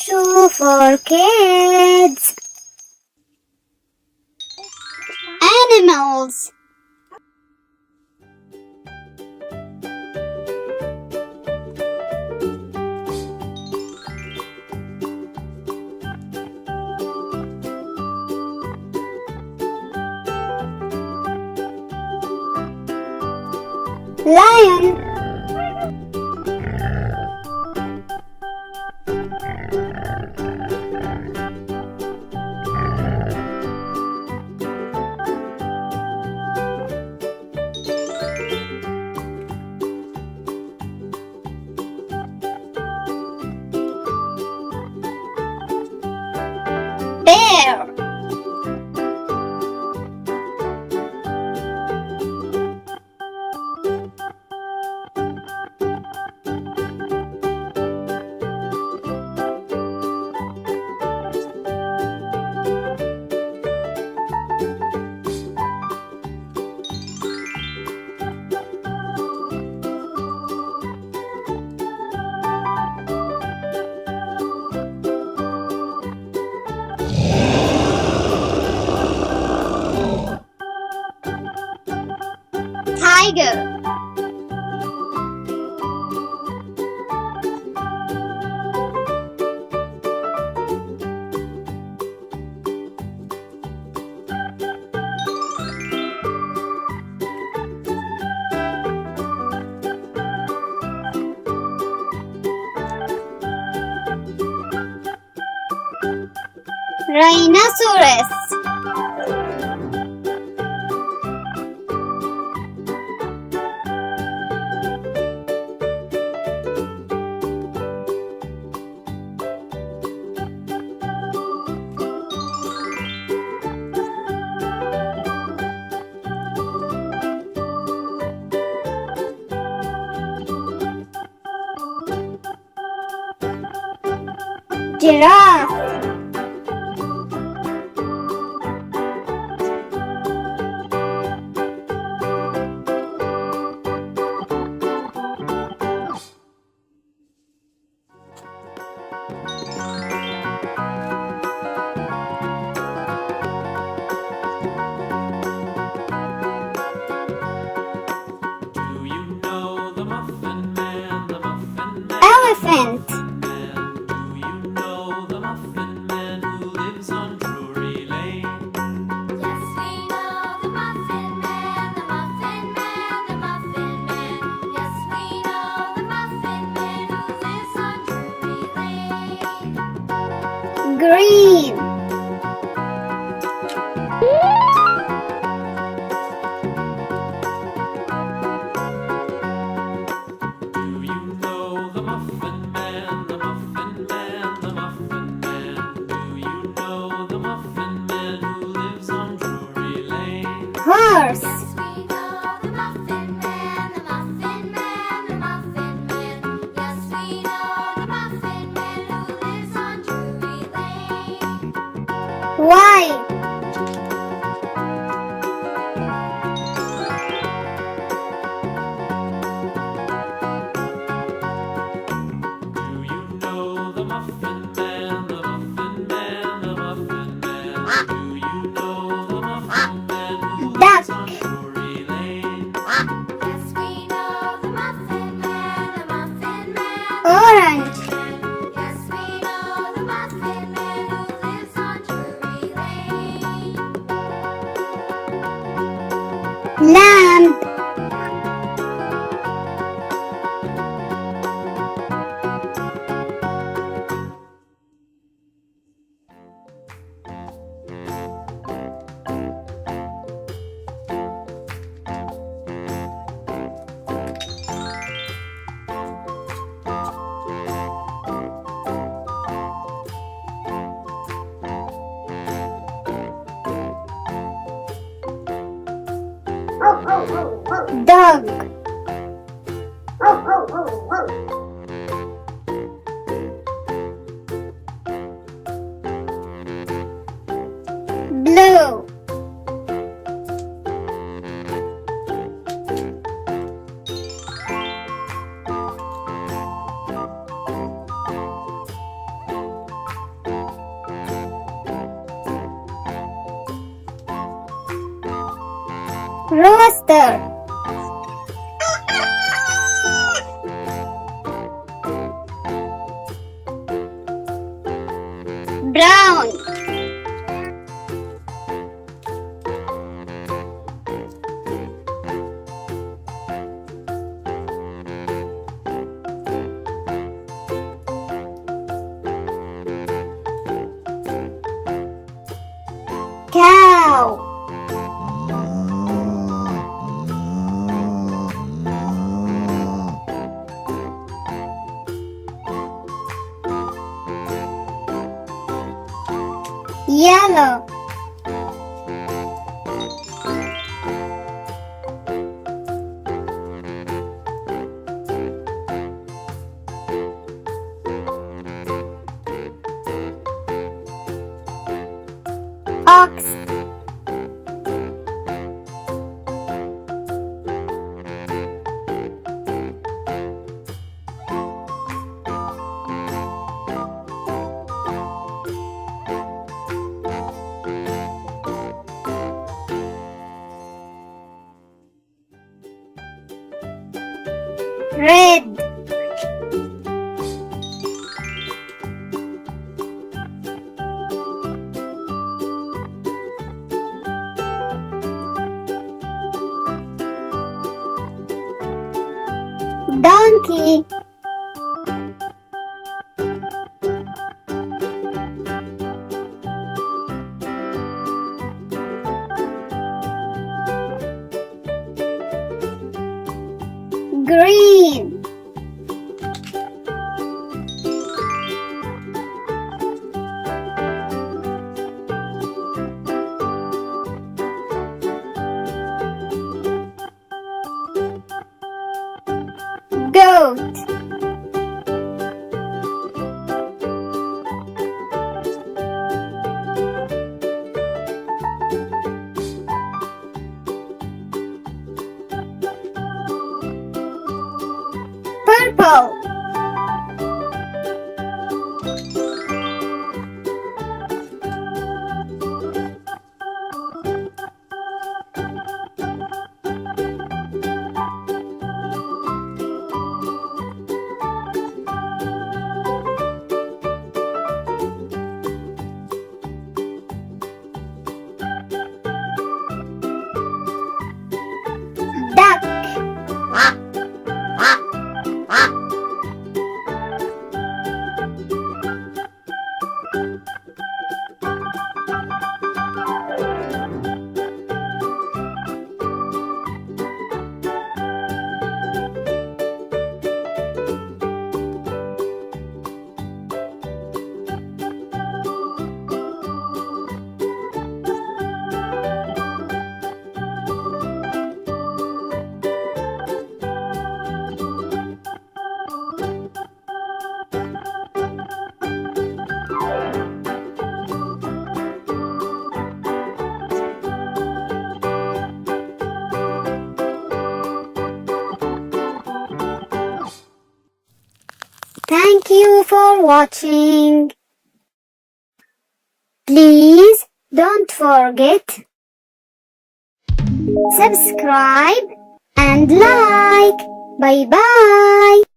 Zoo for kids. Animals. Lion. Bear. Tiger. Rhinoceros. Giraffe. Do you know the Muffin Man, the Muffin Man? Elephant. Do you know the Muffin Man who lives on Drury Lane? Yes, we know the Muffin Man, the Muffin Man, the Muffin Man. Yes, we know the Muffin Man who lives on Drury Lane. Green. Do you know the Muffin Man, the Muffin Man, the Muffin Man? Do you know the Muffin Man who lives on Drury Lane? Horse. Yes, we know the Muffin Man, the Muffin Man, the Muffin Man. Yes, we know the Muffin Man who lives on Drury Lane. White. Do you know the Muffin Man, the Muffin Man, the Muffin Man? Do you know the Muffin Man who Duck. lives on Drury Lane? Yes, we know the Muffin Man, the Muffin Man. Orange. Yes, we know the Muffin Man who lives on Drury Lane. Lamb. Dog. Blue. Rooster. Brown. Cow. Yellow. Ox. Red. Donkey. Green. Goat. Purple. Duck. Thank you for watching. Please don't forget subscribe and like. Bye bye.